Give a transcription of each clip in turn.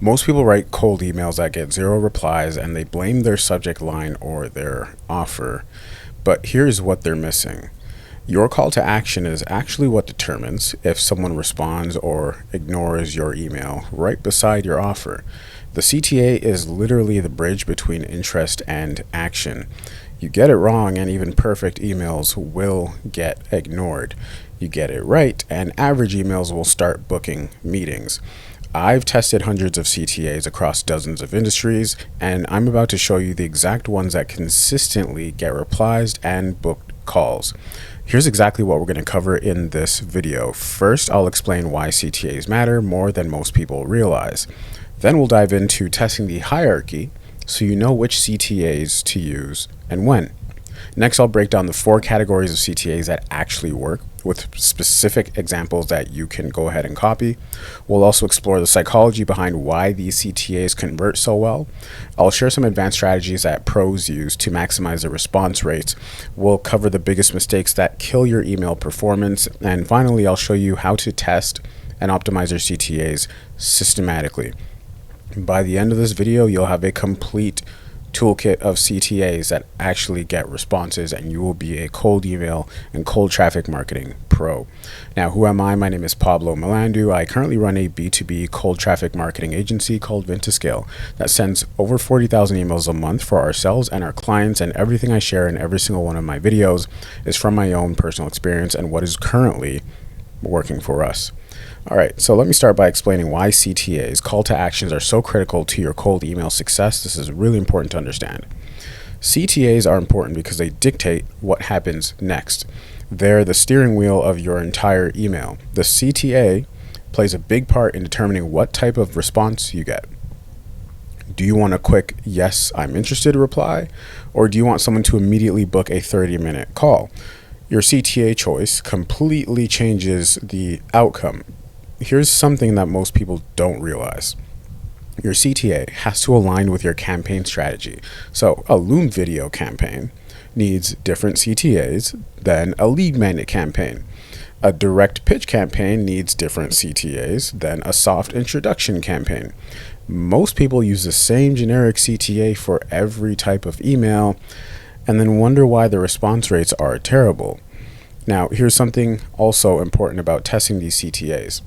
Most people write cold emails that get zero replies and they blame their subject line or their offer. But here's what they're missing. Your call to action is actually what determines if someone responds or ignores your email right beside your offer. The CTA is literally the bridge between interest and action. You get it wrong and even perfect emails will get ignored. You get it right and average emails will start booking meetings. I've tested hundreds of CTAs across dozens of industries, and I'm about to show you the exact ones that consistently get replies and booked calls. Here's exactly what we're going to cover in this video. First, I'll explain why CTAs matter more than most people realize. Then we'll dive into testing the hierarchy so you know which CTAs to use and when. Next, I'll break down the 4 categories of CTAs that actually work with specific examples that you can go ahead and copy. We'll also explore the psychology behind why these CTAs convert so well. I'll share some advanced strategies that pros use to maximize their response rates. We'll cover the biggest mistakes that kill your email performance. And finally, I'll show you how to test and optimize your CTAs systematically. By the end of this video, you'll have a complete toolkit of CTAs that actually get responses, and you will be a cold email and cold traffic marketing pro. Now, who am I? My name is Pablo Melandu. I currently run a B2B cold traffic marketing agency called Vintascale that sends over 40,000 emails a month for ourselves and our clients, and everything I share in every single one of my videos is from my own personal experience and what is currently working for us. All right, so let me start by explaining why CTAs, call to actions, are so critical to your cold email success. This is really important to understand. CTAs are important because they dictate what happens next. They're the steering wheel of your entire email. The CTA plays a big part in determining what type of response you get. Do you want a quick, yes, I'm interested reply, or do you want someone to immediately book a 30-minute call? Your CTA choice completely changes the outcome. Here's something that most people don't realize. Your CTA has to align with your campaign strategy. So a Loom video campaign needs different CTAs than a lead magnet campaign. A direct pitch campaign needs different CTAs than a soft introduction campaign. Most people use the same generic CTA for every type of email and then wonder why the response rates are terrible. Now, here's something also important about testing these CTAs.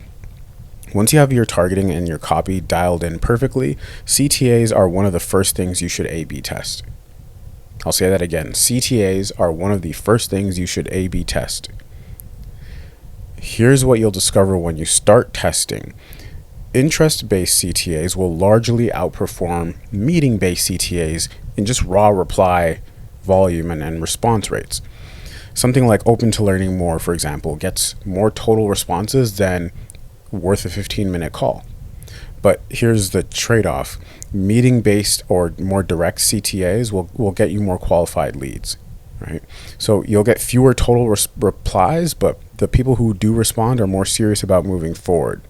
Once you have your targeting and your copy dialed in perfectly, CTAs are one of the first things you should A/B test. I'll say that again. CTAs are one of the first things you should A/B test. Here's what you'll discover when you start testing. Interest-based CTAs will largely outperform meeting-based CTAs in just raw reply volume and response rates. Something like Open to Learning More, for example, gets more total responses than worth a 15-minute call. But here's the trade-off. Meeting-based or more direct CTAs will get you more qualified leads, right? So you'll get fewer total replies, but the people who do respond are more serious about moving forward.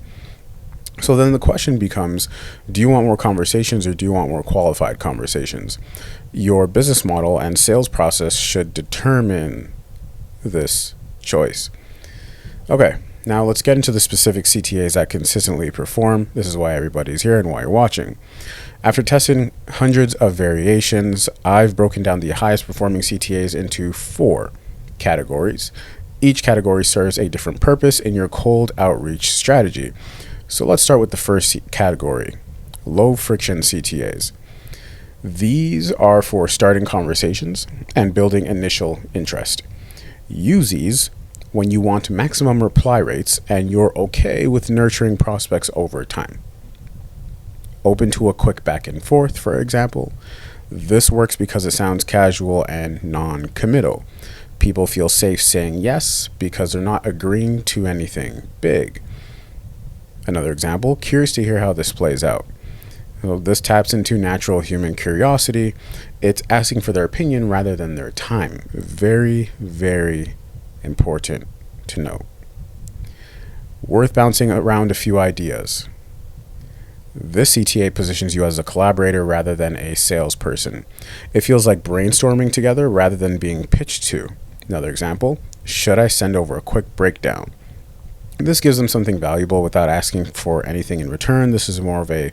So then the question becomes, do you want more conversations or do you want more qualified conversations? Your business model and sales process should determine this choice. Okay. Now let's get into the specific CTAs that consistently perform. This is why everybody's here and why you're watching. After testing hundreds of variations, I've broken down the highest performing CTAs into 4 categories. Each category serves a different purpose in your cold outreach strategy. So let's start with the first category, low friction CTAs. These are for starting conversations and building initial interest. Use these when you want maximum reply rates and you're okay with nurturing prospects over time. Open to a quick back and forth, for example. This works because it sounds casual and non-committal. People feel safe saying yes because they're not agreeing to anything big. Another example, curious to hear how this plays out. So this taps into natural human curiosity. It's asking for their opinion rather than their time. Very, very important to note. Worth bouncing around a few ideas. This CTA positions you as a collaborator rather than a salesperson. It feels like brainstorming together rather than being pitched to. Another example, should I send over a quick breakdown? This gives them something valuable without asking for anything in return. This is more of a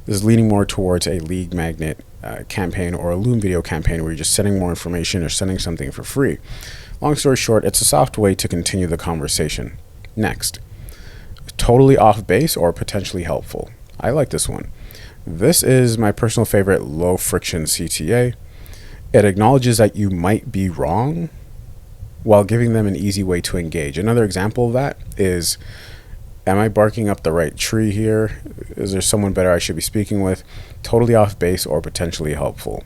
This is leaning more towards a lead magnet campaign or a Loom video campaign where you're just sending more information or sending something for free. Long story short, it's a soft way to continue the conversation. Next, totally off base or potentially helpful. I like this one. This is my personal favorite low friction CTA. It acknowledges that you might be wrong while giving them an easy way to engage. Another example of that is, am I barking up the right tree here? Is there someone better I should be speaking with? Totally off base or potentially helpful.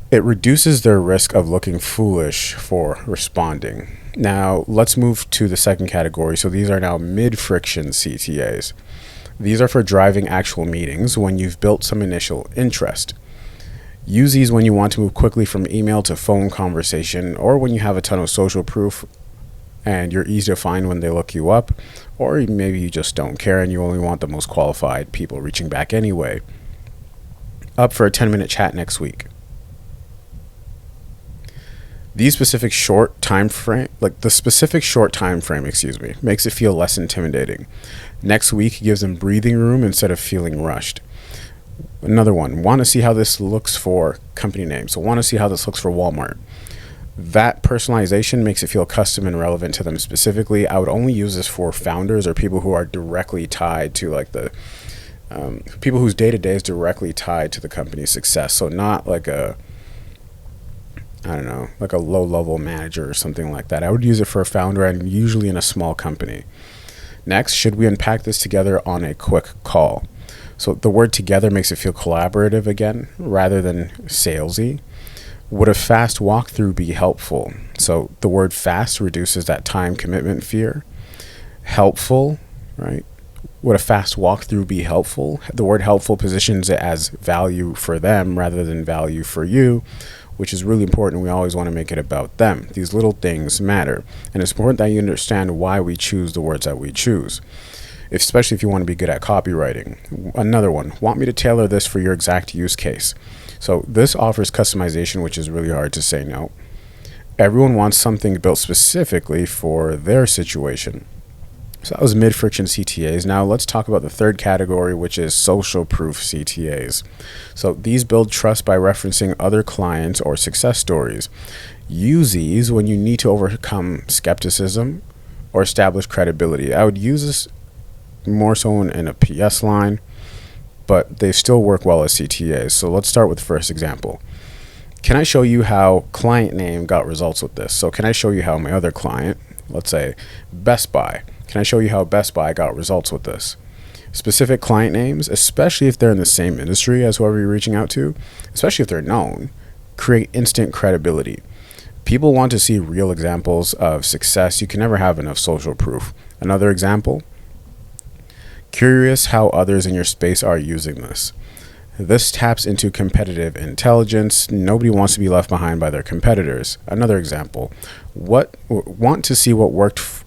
It reduces their risk of looking foolish for responding. Now, let's move to the second category. So these are now mid-friction CTAs. These are for driving actual meetings when you've built some initial interest. Use these when you want to move quickly from email to phone conversation, or when you have a ton of social proof and you're easy to find when they look you up, or maybe you just don't care and you only want the most qualified people reaching back anyway. Up for a 10-minute chat next week. These specific short time frame, makes it feel less intimidating. Next week gives them breathing room instead of feeling rushed. Another one, want to see how this looks for company names. So want to see how this looks for Walmart. That personalization makes it feel custom and relevant to them specifically. I would only use this for founders or people who are directly tied to people whose day-to-day is directly tied to the company's success. So not like a low-level manager or something like that. I would use it for a founder and usually in a small company. Next, should we unpack this together on a quick call? So the word together makes it feel collaborative again, rather than salesy. Would a fast walkthrough be helpful? So the word fast reduces that time commitment fear. Helpful, right? Would a fast walkthrough be helpful? The word helpful positions it as value for them rather than value for you, which is really important. We always want to make it about them. These little things matter. And it's important that you understand why we choose the words that we choose, especially if you want to be good at copywriting. Another one, want me to tailor this for your exact use case. So this offers customization, which is really hard to say no. Everyone wants something built specifically for their situation. So that was mid-friction CTAs. Now let's talk about the third category, which is social proof CTAs. So these build trust by referencing other clients or success stories. Use these when you need to overcome skepticism or establish credibility. I would use this more so in a PS line, but they still work well as CTAs. So let's start with the first example. Can I show you how client name got results with this? So can I show you how my other client, let's say Best Buy, can I show you how Best Buy got results with this? Specific client names, especially if they're in the same industry as whoever you're reaching out to, especially if they're known, create instant credibility. People want to see real examples of success. You can never have enough social proof. Another example, curious how others in your space are using this. This taps into competitive intelligence. Nobody wants to be left behind by their competitors. Another example, want to see what worked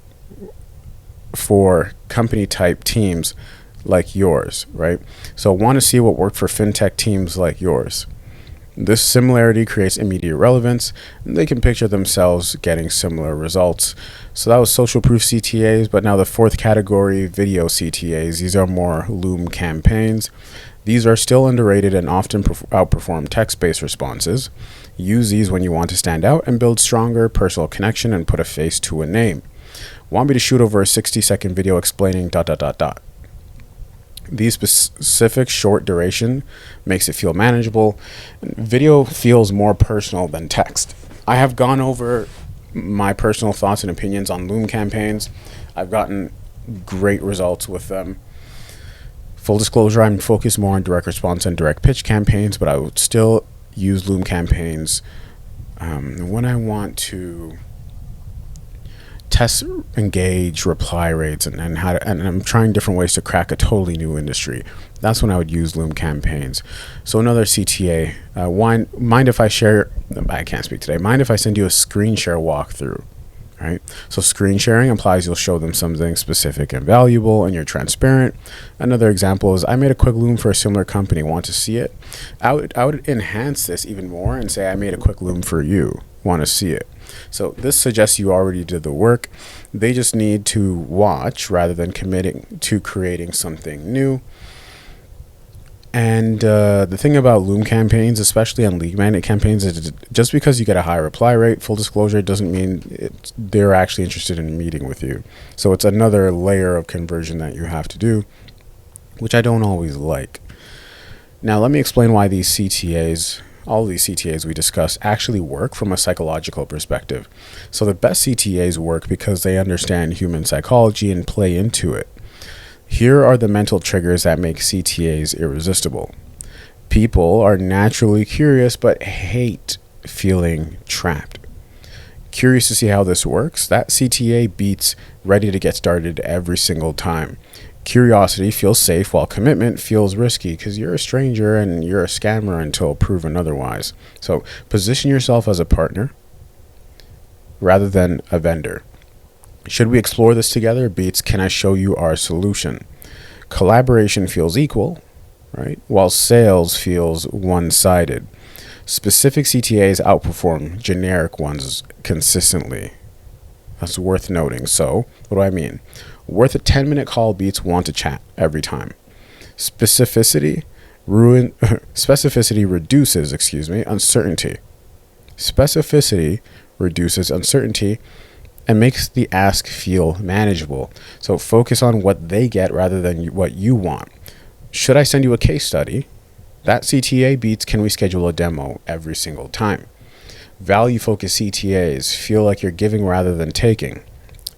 for company type teams like yours, right? So want to see what worked for fintech teams like yours. This similarity creates immediate relevance, and they can picture themselves getting similar results. So that was social proof CTAs, but now the fourth category, video CTAs. These are more Loom campaigns. These are still underrated and often outperform text-based responses. Use these when you want to stand out and build stronger personal connection and put a face to a name. Want me to shoot over a 60-second video explaining ... These specific short duration makes it feel manageable. Video feels more personal than text. I have gone over my personal thoughts and opinions on Loom campaigns. I've gotten great results with them. Full disclosure, I'm focused more on direct response and direct pitch campaigns, but I would still use Loom campaigns when I want to test, engage, reply rates, and I'm trying different ways to crack a totally new industry. That's when I would use Loom campaigns. So another CTA, mind if I share, I can't speak today, mind if I send you a screen share walkthrough, right? So screen sharing implies you'll show them something specific and valuable and you're transparent. Another example is, I made a quick Loom for a similar company, want to see it? I would enhance this even more and say, I made a quick Loom for you, want to see it? So this suggests you already did the work. They just need to watch rather than committing to creating something new. And the thing about Loom campaigns, especially on lead magnet campaigns, is just because you get a high reply rate, full disclosure, doesn't mean they're actually interested in meeting with you. So it's another layer of conversion that you have to do, which I don't always like. Now, let me explain why these CTAs, all these CTAs we discussed, actually work from a psychological perspective. So the best CTAs work because they understand human psychology and play into it. Here are the mental triggers that make CTAs irresistible. People are naturally curious but hate feeling trapped. Curious to see how this works? That CTA beats ready to get started every single time. Curiosity feels safe while commitment feels risky because you're a stranger and you're a scammer until proven otherwise. So position yourself as a partner rather than a vendor. Should we explore this together? Beats, can I show you our solution? Collaboration feels equal, right? While sales feels one-sided. Specific CTAs outperform generic ones consistently. That's worth noting. So, what do I mean? Worth a 10-minute call beats want to chat every time. Specificity reduces, uncertainty. Specificity reduces uncertainty and makes the ask feel manageable. So focus on what they get rather than what you want. Should I send you a case study? That CTA beats can we schedule a demo every single time. Value-focused CTAs feel like you're giving rather than taking.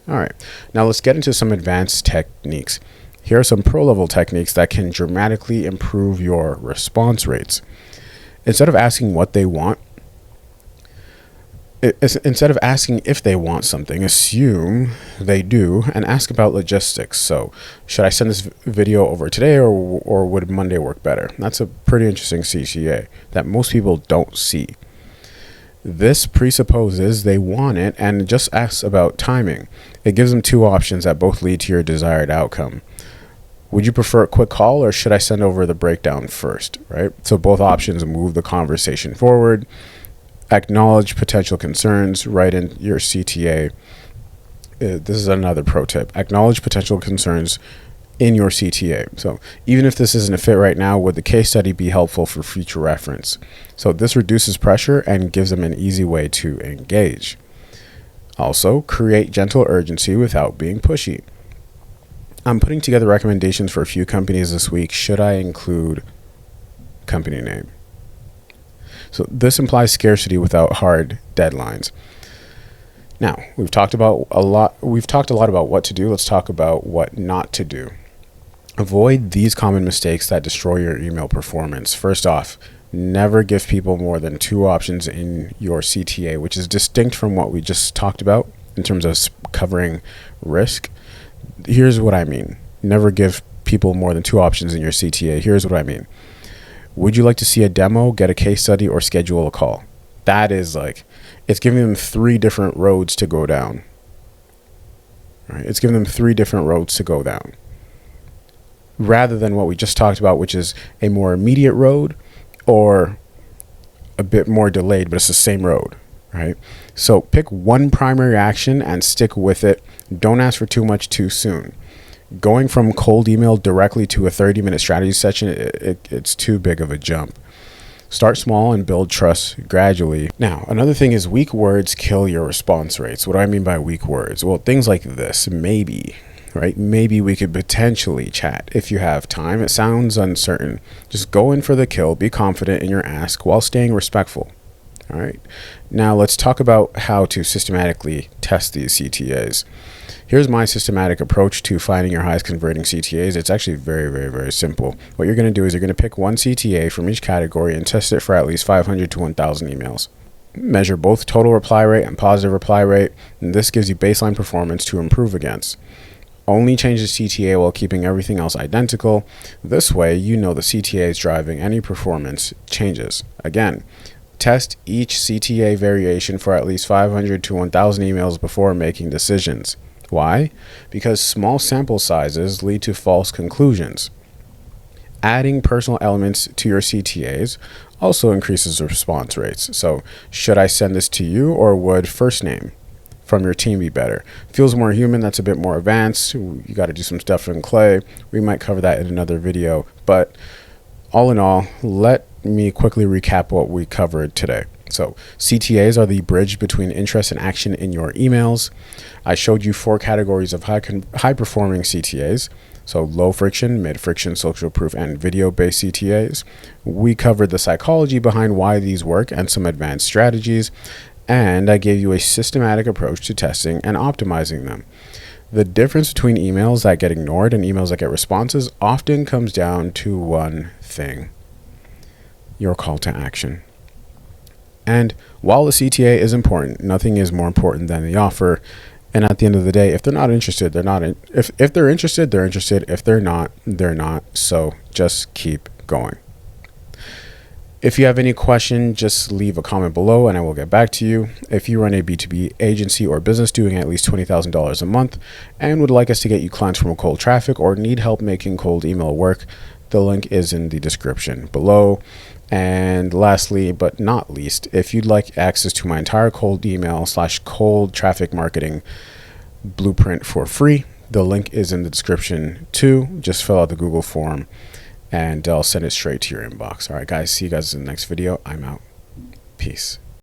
All right, now let's get into some advanced techniques. Here are some pro-level techniques that can dramatically improve your response rates. Instead of asking what they want, instead of asking if they want something, assume they do and ask about logistics. So should I send this video over today or would Monday work better? That's a pretty interesting CTA that most people don't see. This presupposes they want it and just asks about timing. It gives them two options that both lead to your desired outcome. Would you prefer a quick call or should I send over the breakdown first, right? So both options move the conversation forward. Acknowledge potential concerns, write in your CTA. This is another pro tip. Acknowledge potential concerns in your CTA. So even if this isn't a fit right now, would the case study be helpful for future reference? So this reduces pressure and gives them an easy way to engage. Also, create gentle urgency without being pushy. I'm putting together recommendations for a few companies this week. Should I include company name? So this implies scarcity without hard deadlines. Now, we've talked a lot about what to do. Let's talk about what not to do. Avoid these common mistakes that destroy your email performance. First off, never give people more than two options in your CTA, which is distinct from what we just talked about in terms of covering risk. Here's what I mean. Never give people more than two options in your CTA. Here's what I mean. Would you like to see a demo, get a case study, or schedule a call? That is like, it's giving them three different roads to go down. Right? It's giving them three different roads to go down. Rather than what we just talked about, which is a more immediate road or a bit more delayed, but it's the same road, right? So pick one primary action and stick with it. Don't ask for too much too soon. Going from cold email directly to a 30-minute strategy session, it's too big of a jump. Start small and build trust gradually. Now, another thing is weak words kill your response rates. What do I mean by weak words? Well, things like this, maybe, right? Maybe we could potentially chat if you have time. It sounds uncertain. Just go in for the kill. Be confident in your ask while staying respectful. All right. Now let's talk about how to systematically test these CTAs. Here's my systematic approach to finding your highest converting CTAs. It's actually very, very, very simple. What you're going to do is you're going to pick one CTA from each category and test it for at least 500 to 1,000 emails. Measure both total reply rate and positive reply rate, and this gives you baseline performance to improve against. Only change the CTA while keeping everything else identical. This way, you know the CTA is driving any performance changes. Again, test each CTA variation for at least 500 to 1,000 emails before making decisions. Why? Because small sample sizes lead to false conclusions. Adding personal elements to your CTAs also increases the response rates. So should I send this to you, or would first name from your team be better? Feels more human. That's a bit more advanced. You got to do some stuff in Clay. We might cover that in another video. But all in all, let me quickly recap what we covered today. So CTAs are the bridge between interest and action in your emails. I showed you 4 categories of high performing CTAs. So low friction, mid friction, social proof, and video based CTAs. We covered the psychology behind why these work and some advanced strategies. And I gave you a systematic approach to testing and optimizing them. The difference between emails that get ignored and emails that get responses often comes down to one thing: your call to action. And while the CTA is important, nothing is more important than the offer. And at the end of the day, if they're not interested, they're not. If they're interested, they're interested. If they're not, they're not. So just keep going. If you have any question, just leave a comment below and I will get back to you. If you run a B2B agency or business doing at least $20,000 a month and would like us to get you clients from cold traffic, or need help making cold email work, the link is in the description below. And lastly, but not least, if you'd like access to my entire cold email / cold traffic marketing blueprint for free, the link is in the description too. Just fill out the Google form and I'll send it straight to your inbox. All right, guys, see you guys in the next video. I'm out. Peace.